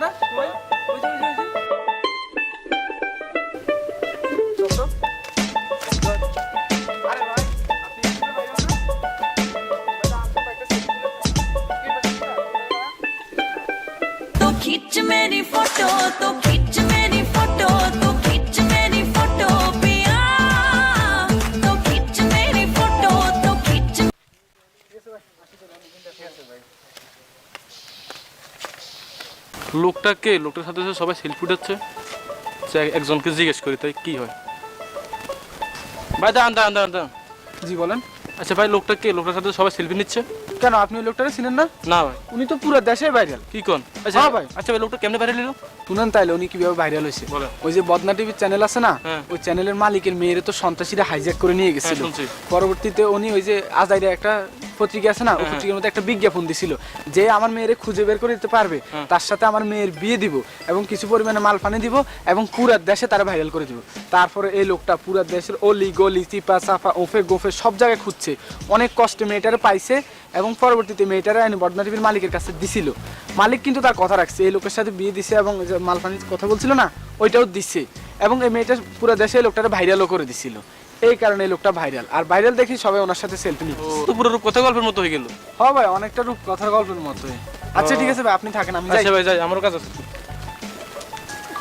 না ওই ওই যে আরে ভাই আপনি কিভাবে ভাইরাল না तो खींच मेरी फोटो तो खींच मेरी फोटो तो खींच मेरी फोटो पिया तो खींच मेरी फोटो तो खींच লোকটা কে? লোকটার সাথে সবাই সেলফি উঠাচ্ছে। একজনকে জিজ্ঞেস করি তাই কি হয়। ভাই দাঁড়ান দাঁড়ান দাঁড়ান দাঁড়ান। জি বলেন। আচ্ছা ভাই লোকটা কে? লোকটার সাথে সবাই সেলফি নিচ্ছে কেন আপনি ওই লোকটারে চিনেন না? না ভাই। উনি তো পুরো দেশে ভাইরাল। কি কোন? আচ্ছা হ্যাঁ ভাই। আচ্ছা ভাই লোকটা কেমনে ভাইরাল হলো? শুনেন তাইলে উনি কিভাবে ভাইরাল হয়েছে। বলেন। ওই যে বদনা টিভির চ্যানেল আছে না, হ্যাঁ। ওই চ্যানেলের মালিকের মেয়েরে তো সন্ত্রাসীরা হাইজ্যাক করে নিয়ে গেছিল। হ্যাঁ, শুনছি। পরবর্তীতে উনি ওই যে আজাইরা একটা পত্রিকা আছে না, ওই হ্যাঁ। পত্রিকার মধ্যে একটা বিজ্ঞাপন দিছিল যে আমার মেয়েরে খুঁজে বের করে দিতে পারবে হ্যাঁ। তার সাথে আমার মেয়ের বিয়ে দিব এবং কিছু পরিমাণে মাল পানি দিব এবং পুরা দেশে তারা ভাইরাল করে দিব। তারপরে এই লোকটা পুরা দেশের অলি গলি চিপা চাপা ওফে গোফে সব জায়গায় খুঁজছে, অনেক কষ্টে মেয়েটারে পাইছে এবং পরবর্তীতে মেয়েটারে আইনি বদনা টিভির মালিকের কাছে দিছিল। মালিক কিন্তু তার কথা রাখছে, এই লোকের সাথে বিয়ে দিছে এবং যে মাল পানির কথা বলছিল না ওইটাও দিচ্ছে এবং এই মেয়েটা পুরো দেশে এই লোকটারে ভাইরালও করে দিছিল। এই কারণে এই লোকটা ভাইরাল, আর ভাইরাল দেখি সবাই ওনার সাথে সেলফি নিচ্ছে। তো পুরো রূপ কথা গল্পের মতো হয়ে গেল। হ্যাঁ ভাই, অনেকটা রূপ কথার গল্পের মতোই। আচ্ছা ঠিক আছে ভাই, আপনি থাকেন, আমি যাই। আচ্ছা ভাই যাই, আমারও কাজ আছে।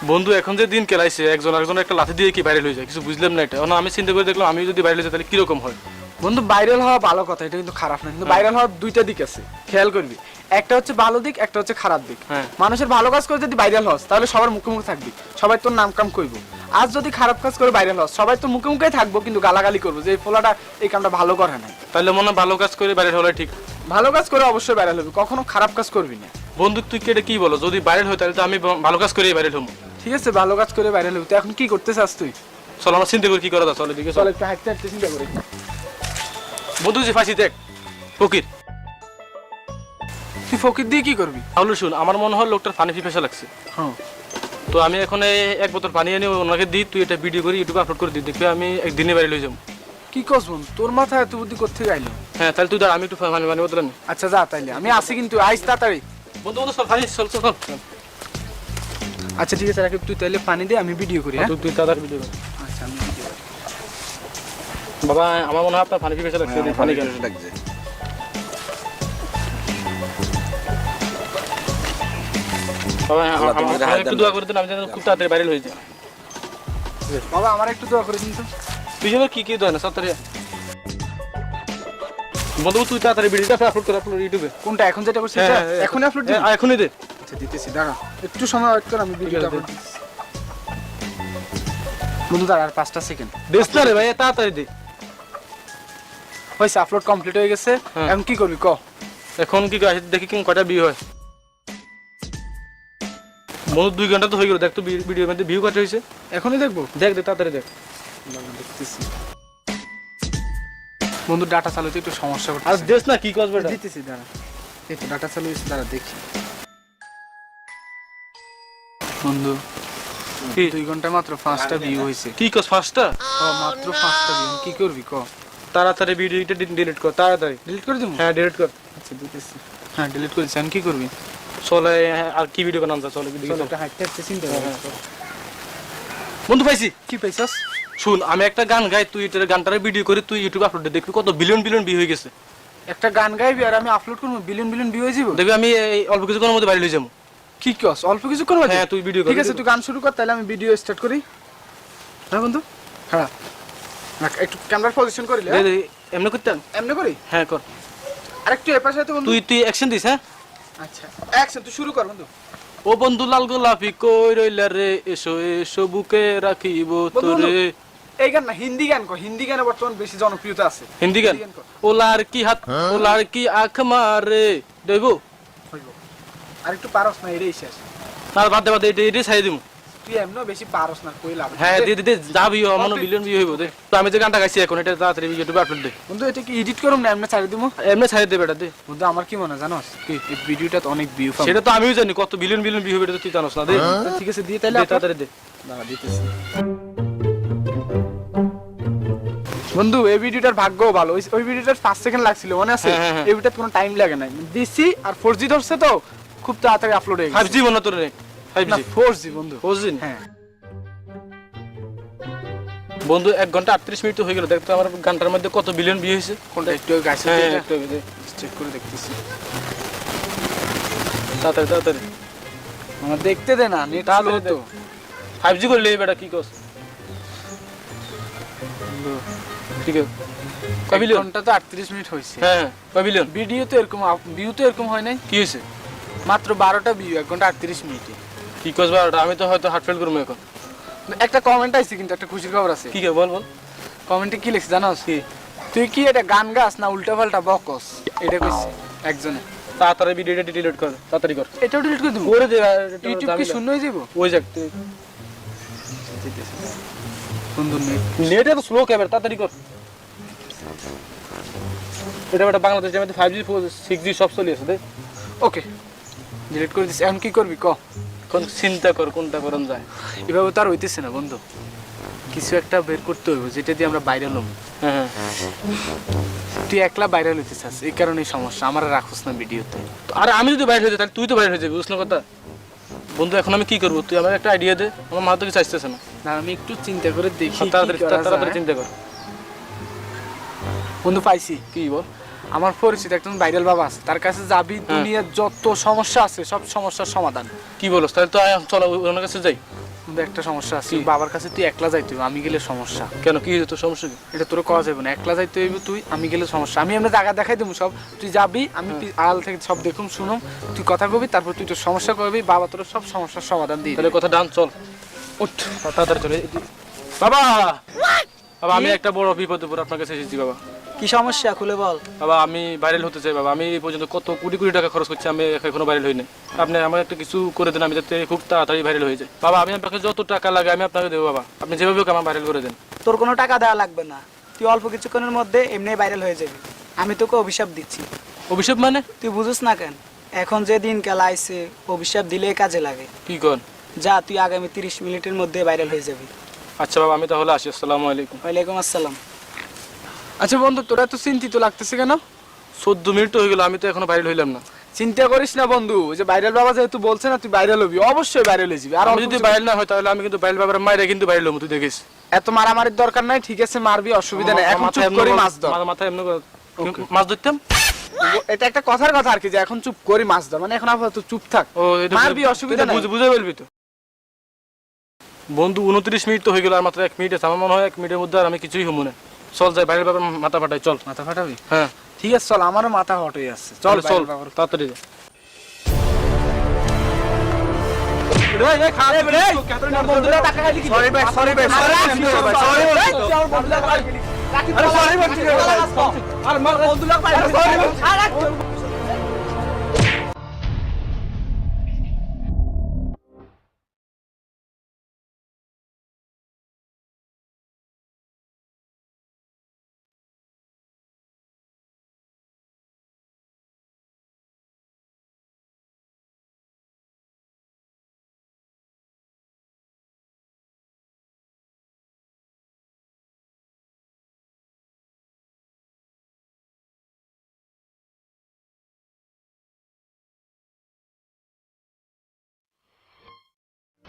বন্ধু এখন যে দিন কেলাইছে একজন আরেকজনের একটা লাথি দিয়ে কি ভাইরাল হয়ে যায় কিছু বুঝলাম না এটা। আমি চিন্তা করে দেখলাম আমি যদি ভাইরাল হয়ে যাই তাহলে কিরকম হয়। বন্ধু ভাইরাল হওয়া ভালো কথা, এটা কিন্তু খারাপ না, কিন্তু ভাইরাল হওয়ার দুইটা দিক আছে, খেয়াল করবি। একটা হচ্ছে ভালো দিক, একটা হচ্ছে খারাপ দিক। হ্যাঁ। মানুষের ভালো কাজ করে যদি ভাইরাল হস তাহলে সবার মুখে মুখে থাকবি, সবাই তোর নাম কাম করবো। আজ যদি খারাপ কাজ করে ভাইরাল হস সবাই তো মুখে মুখেই থাকবো কিন্তু গালাগালি করবো যে এই ফোলাটা এই কামটা ভালো করে নাই। তাহলে মনে হয় ভালো কাজ করে ভাইরাল হলে ঠিক। ভালো কাজ করে অবশ্যই ভাইরাল হবে, কখনো খারাপ কাজ করবি না। বন্ধু তুই কেটে কি বলো, যদি ভাইরাল হয় তাহলে তো আমি ভালো কাজ করেই ভাইরাল হবো। ঠিক আছে, ভালো কাজ করে ভাইরাল হবে। তো এখন কি করতে চাস তুই? চলো আমরা চিন্তা করি কি করা যায়। চলো ঠিক আছে চল একটু হাঁটতে হাঁটতে চিন্তা করি। বন্ধু যে ফাঁসি দেখ ফকির। তুই ফকির দিয়ে কি করবি? তাহলে শুন, আমার মনে হয় লোকটার পানি পিপাসা লাগছে। হ্যাঁ। তো আমি এখন এক বোতল পানি এনে ওনাকে দিই, তুই এটা ভিডিও করে ইউটিউবে আপলোড করে দিই, দেখবি আমি একদিনে বাইরে লয়ে যাবো। কি করছ বন্ধু, তোর মাথায় এত বুদ্ধি করতে গাইলো? হ্যাঁ তাহলে তুই দাঁড়া, আমি একটু পানি পানি বোতল আনি। আচ্ছা যা, তাইলে আমি আসি কিন্তু আইস তাড়াতাড়ি। বন্ধু বন্ধু চল পানি চল চল চল। আচ্ছা ঠিক আছে রাকিব, তুই তাহলে পানি দে, আমি ভিডিও করি। হ্যাঁ তুই তাড়াতাড়ি ভিডিও কর। আচ্ছা আমি ভিডিও করি। বাবা আমার মনে হয় আপনার পানি পিপাসা লাগছে, পানি কেন লাগছে। বাবা আল্লাহ তোমাদের আমাকে হাত একটু দেন। দোয়া করে দিন, আমি যেন খুব তাড়াতাড়ি ভাইরাল হয়ে যাই। বাবা আমার একটু দোয়া করে দিন তো। তুই যেন কি কি দোয়া না তাড়াতাড়ি। বন্ধু তুই তাড়াতাড়ি ভিডিওটা আপলোড করে আপলোড ইউটিউবে। কোনটা এখন যেটা করছিস হ্যাঁ, এটা? হ্যাঁ, এখনই আপলোড দিবি? হ্যাঁ, এখনই দে। আচ্ছা দিতেছি, দাঁড়া একটু সময় ওয়েট কর, আমি ভিডিওটা আছে, আপলোড দিচ্ছি। বন্ধু দাঁড়া আর 5টা সেকেন্ড। দেশ না রে ভাই, তাড়াতাড়ি দে। হয়েছে, আপলোড কমপ্লিট হয়ে গেছে। হ্যাঁ। এখন কি করবি ক? এখন কি গাছ দেখি কি কয়টা ভিউ হয়। বন্ধু 2 ঘন্টা তো হয়ে গেল, দেখ তো ভিডিওর মধ্যে ভিউ কত হয়েছে। এখনই দেখবো? দেখ দেখ তাড়াতাড়ি দেখ। দাঁড়া, দেখতেছি। বন্ধু ডাটা চালাতে একটু সমস্যা আর করতেছে। দেশ না কি করবে এটা। দিতেছি দাঁড়া, এই তো ডাটা চালু হয়েছে, দাঁড়া দেখি। বন্ধু কি 2 ঘন্টা মাত্র 5টা ভিউ হয়েছে। কি কস ফার্স্টটা? মাত্র 5টা ভিউ, কি করবি ক? তাড়াতাড়ি ভিডিওটা ডিলিট কর তাড়াতাড়ি। ডিলিট করে দেবো? হ্যাঁ ডিলিট কর। আচ্ছা দিতেছি। হ্যাঁ ডিলিট করেছি, এখন কি করবি? চলে আর কি ভিডিও বানান যা, চলে ভিডিও। চল একটা হাঁটতে হাঁটতে চিন্তা করি। বন্ধু পাইছি। কি পাইছস? শুন, আমি একটা গান গাই, তুই এটা গানটার ভিডিও করে তুই ইউটিউবে আপলোড দে, দেখবি কত বিলিয়ন বিলিয়ন ভিউ হয়ে গেছে। একটা গান গাইবি আর আমি আপলোড করবো, বিলিয়ন বিলিয়ন ভিউ হয়ে যাবো? দেখবি আমি এই অল্প কিছুক্ষণের মধ্যে বাইরে লয়ে যাবো। কি কস, অল্প কিছু করবো? হ্যাঁ তুই ভিডিও কর। ঠিক আছে তুই গান শুরু কর, তাহলে আমি ভিডিও স্টার্ট করি। হ্যাঁ বন্ধু, হ্যাঁ রাখ, একটু ক্যামেরার পজিশন করি। দে দে এমনি করতে। এমনি করি? হ্যাঁ কর। আর একটু এপাশে হয়তো বন্ধু। তুই তুই অ্যাকশন দিস। হ্যাঁ আচ্ছা অ্যাকশন, তুই শুরু কর বন্ধু। ও বন্ধু লাল গোলাপি কই রইলা রে, এসো এসো বুকে রাখিব তোরে। এই গান না, হিন্দি গান কর, হিন্দি গানে বর্তমান বেশি জনপ্রিয়তা আছে। হিন্দি গান। কর। ও লাড়কি হাত ও লাড়কি আঁখ মারে দেবো। হইব। আর একটু পারস না, এটাই শেষ। আর বাদ দে বাদ দে, এটা ছাই দিমু। তুই এমনও বেশি পারস না, কই লাভ। হ্যাঁ দে দে দে, যা ভিউ আমার বিলিয়ন ভিউ হইব। দে তো আমি যে গানটা গাইছি এখন এটা তাড়াতাড়ি ইউটিউবে আপলোড দে। বন্ধু এটা কি এডিট করুম না এমনি ছাড়ি দিমু? এমনি ছাই দে বেটা দে। বন্ধু আমার কি মনে হয় জানোস, কি এই ভিডিওটা তো অনেক ভিউ পাবে। সেটা তো আমিও জানি কত বিলিয়ন বিলিয়ন ভিউ হবে, এটা তো তুই জানোস না। দে ঠিক আছে দিয়ে তাইলে দে upload? তাড়াতাড়ি দে। দাঁড়া দিতেছি। বন্ধু এই ভিডিওটার ভাগ্যও ভালো, ওই ভিডিওটার 5 সেকেন্ড লাগছিল মনে আছে? হ্যাঁ, হ্যাঁ। এই ভিডিওতে কোনো টাইম লাগে নাই, দিছি আর 4G ধরছে তো খুব তাড়াতাড়ি আপলোড হয়ে গেছে। 5G মনে তোর রে। 5G? না 4G বন্ধু। 4G? হ্যাঁ বন্ধু 1 ঘন্টা 38 মিনিট তো হয়ে গেল, দেখতো আমার গানটার মধ্যে কত বিলিয়ন ভিউ হয়েছে। কোনটা একটু গাইছে হ্যাঁ, এটা একটু চেক করে দেখতেছি। তাড়াতাড়ি তাড়াতাড়ি আমার দেখতে দে না, নেট স্লো তো। 5G করলে বেটা কি কস? ঠিক আছে, কয় এক বিলিয়ন? ঘন্টা তো 38 মিনিট হয়েছে। হ্যাঁ, কয় বিলিয়ন? ভিডিও তো এরকম, ভিউ তো এরকম হয় নাই। কি হয়েছে? মাত্র 12টা ভিউ 1 ঘন্টা 38 মিনিটে। কি কস বারোটা? আমি তো হয়তো হার্ট ফেল করবো এখন। একটা কমেন্ট আইছে, কিন্তু একটা খুশির খবর আছে। কি কে বল বল। কমেন্টে কি লিখছে জানোস? কি? তুই কি এটা গান গাস না উল্টা পাল্টা বকস? এটা কইছে একজনে। তাড়াতাড়ি ভিডিওটা ডিলিট কর, তাড়াতাড়ি কর। এটাও ডিলিট করে দিব? করে দে। ইউটিউব কি শূন্য হয়ে যাবো? ওই যাক তুই বন্ধু নেট নেট এত স্লো ক্যামেরা, তাড়াতাড়ি কর। এটা বেটা বাংলাদেশে মধ্যে 5G 6G সব চলে আছে দেখ। ওকে ডিলিট করে দিস। এখন কি করবি ক? কোন চিন্তা কর কোনটা করন যায়। এভাবে তো আর হইতেছে না বন্ধু, কিছু একটা বের করতে হইব যেটা দিয়ে আমরা ভাইরাল হব। হ্যাঁ তুই একলা ভাইরাল হইতে চাস, এই কারণেই সমস্যা। আমার রাখোস না ভিডিওতে। আর আমি যদি বাইরে হয়ে যাই তাহলে তুই তো বাইরে হয়ে যাবি, বুঝলো কথা? বন্ধু এখন আমি কি করবো? তুই আমার একটা আইডিয়া দে, আমার মাথা তো কিছু আসতেছে না। না আমি একটু চিন্তা করে দেখি কি তাড়াতাড়ি করা তাড়াতাড়ি যায়। চিন্তা কর। বন্ধু পাইছি। কি বল? আমার পরিচিত একজন ভাইরাল বাবা আছে, তার কাছে যাবি, দুনিয়ার যত সমস্যা আছে সব সমস্যার সমাধান। কি বলস? তাহলে তো চলো ওনার কাছে যাই। কিন্তু একটা সমস্যা আছে, কি? বাবার কাছে তুই একলা যাইতে হইব, আমি গেলে সমস্যা। কেন কি হয়েছে তোর সমস্যা কি? এটা তোর করা যাবে না, একলা যাইতে হইব তুই, আমি গেলে সমস্যা। আমি আমরা জায়গা দেখাই দেবো সব, তুই যাবি, আমি আড়াল থেকে সব দেখুম শুনুম, তুই কথা কবি, তারপর তুই তোর সমস্যা করবি, বাবা তোর সব সমস্যার সমাধান দিই। তাহলে কথা ডান, চল উঠ তাড়াতাড়ি চলে। বাবা বাবা আমি একটা বড় বিপদের উপর আপনার কাছে এসেছি বাবা। কি সমস্যা খুলে বল। বাবা আমি ভাইরাল হতে চাই বাবা। আমি এই পর্যন্ত কত কোটি কোটি টাকা খরচ করছি, আমি এখনো ভাইরাল হই নাই। আপনি আমার একটা কিছু করে দেন, আমি যাতে খুব তাড়াতাড়ি ভাইরাল হয়ে যায়। বাবা আমি আপনাকে যত টাকা লাগে আমি আপনাকে দেবো বাবা, আপনি যেভাবে হোক আমার ভাইরাল করে দেন। তোর কোনো টাকা দেওয়া লাগবে না, তুই অল্প কিছুক্ষণের মধ্যে এমনি ভাইরাল হয়ে যাবি। আমি তোকে অভিশাপ দিচ্ছি। অভিশাপ মানে? তুই বুঝিস না কেন? এখন যে দিন কাল আইছে, অভিশাপ দিলেই কাজে লাগে। কি কর? যা, তুই আগামী 30 মিনিটের মধ্যে ভাইরাল হয়ে যাবি। আচ্ছা বাবা আমি তাহলে আসি। আসসালামু আলাইকুম। ওয়ালাইকুম আসসালাম। আচ্ছা বন্ধু, তোরা তো চিন্তিত লাগতেছে কেন? 14 মিনিট তো হয়ে গেল, আমি তো এখনো ভাইরাল হইলাম না। চিন্তা করিস না বন্ধু, ওই যে ভাইরাল বাবা যেহেতু বলছে না তুই ভাইরাল হবি, অবশ্যই ভাইরাল হয়ে যাবি। আর আমি যদি ভাইরাল না হয় তাহলে আমি কিন্তু ভাইরাল বাবার মাইরে কিন্তু ভাইরাল হবো, তুই দেখিস। এত মারামারির দরকার নাই, ঠিক আছে মারবি, অসুবিধা নেই। এখন চুপ করে মাছ ধর। মাথায় এমনি মাছ ধরতাম। এটা একটা কথার কথা আর কি, যে এখন চুপ করে মাছ ধর, মানে এখন আপাতত চুপ থাক, ও এটা মারবি, অসুবিধা নাই। বুঝে বলবি তো। বন্ধু 29 মিনিট তো হয়ে গেল, আর মাত্র 1 মিনিট আছে। আমার মনে হয় 1 মিনিটের মধ্যে আর আমি কিছুই হবো না। চল যাই ভাইরাল বাবার মাথা ফাটাই, চল। মাথা ফাটাবি? হ্যাঁ ঠিক আছে চল, আমারও মাথা হট হয়ে আসছে। চল চল চল তাড়াতাড়ি যা।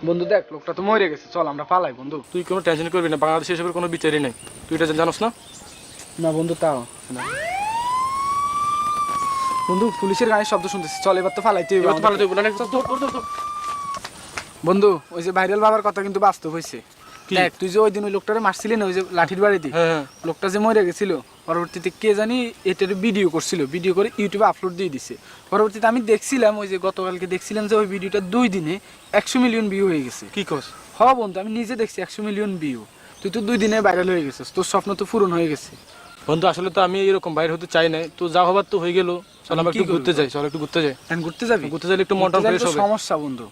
বন্ধু দেখ, লোকটা তো মরে গেছে, চল আমরা পালাই বন্ধু। তুই কোনো টেনশন করবি না, বাংলাদেশে এসবের কোনো বিচারই নাই। তুই এটা জানোস না? না বন্ধু, তাও না বন্ধু, পুলিশের গাড়ির শব্দ শুনতেছি, চল এবার তো ফালাইতে হইবে। এবার তো ভালো তুই বলে না। বন্ধু ওই যে ভাইরাল বাবার কথা কিন্তু বাস্তব হয়েছে। কি? দেখ তুই যে ওই দিন ওই লোকটারে মারছিলি না, ওই যে লাঠির বাড়িতে, হ্যাঁ লোকটা যে মরে গেছিল, পরবর্তীতে কে জানি এটার ভিডিও করছিল, ভিডিও করে ইউটিউবে আপলোড দিয়ে দিছে। পরবর্তীতে আমি দেখছিলাম, ওই যে গতকালকে দেখছিলাম যে ওই ভিডিওটা 2 দিনে 100 মিলিয়ন ভিউ হয়ে গেছে। কি কস? হ বন্ধু, আমি নিজে দেখছি 100 মিলিয়ন ভিউ। তুই তো 2 দিনে ভাইরাল হয়ে গেছিস, তোর স্বপ্ন তো পূরণ হয়ে গেছে। বন্ধু আসলে তো আমি এরকম বাইরে হতে চাই নাই, তো যা হবার তো হয়ে গেল। চল আমরা একটু ঘুরতে যাই, চল একটু ঘুরতে যাই। এখন ঘুরতে যাবি? ঘুরতে যাইলে একটু মনটা ফ্রেশ হবে। সমস্যা বন্ধু,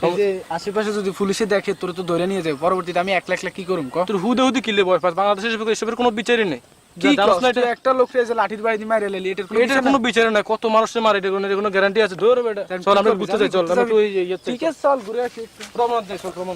এই যে আশেপাশে যদি পুলিশে দেখে তোর তো ধরে নিয়ে যাবে, পরবর্তীতে আমি একলা একলা কি করুম ক? তোর হুদে হুদে কিলে বয় পাস, বাংলাদেশে এসবের কোনো বিচারই নেই। কি জানোস না এটা? একটা লোক যে লাঠির বাড়ি দিয়ে মাইরে লেলি, এটার এটার কোনো বিচারই নাই। কত মানুষের মারে, এটার কোনো গ্যারান্টি আছে? ধর বেটা, চল আমরা ঘুরতে যাই, চল আমরা একটু ঠিক আছে চল ঘুরে আসি। প্রমাণ যাই, চল প্রমাণ।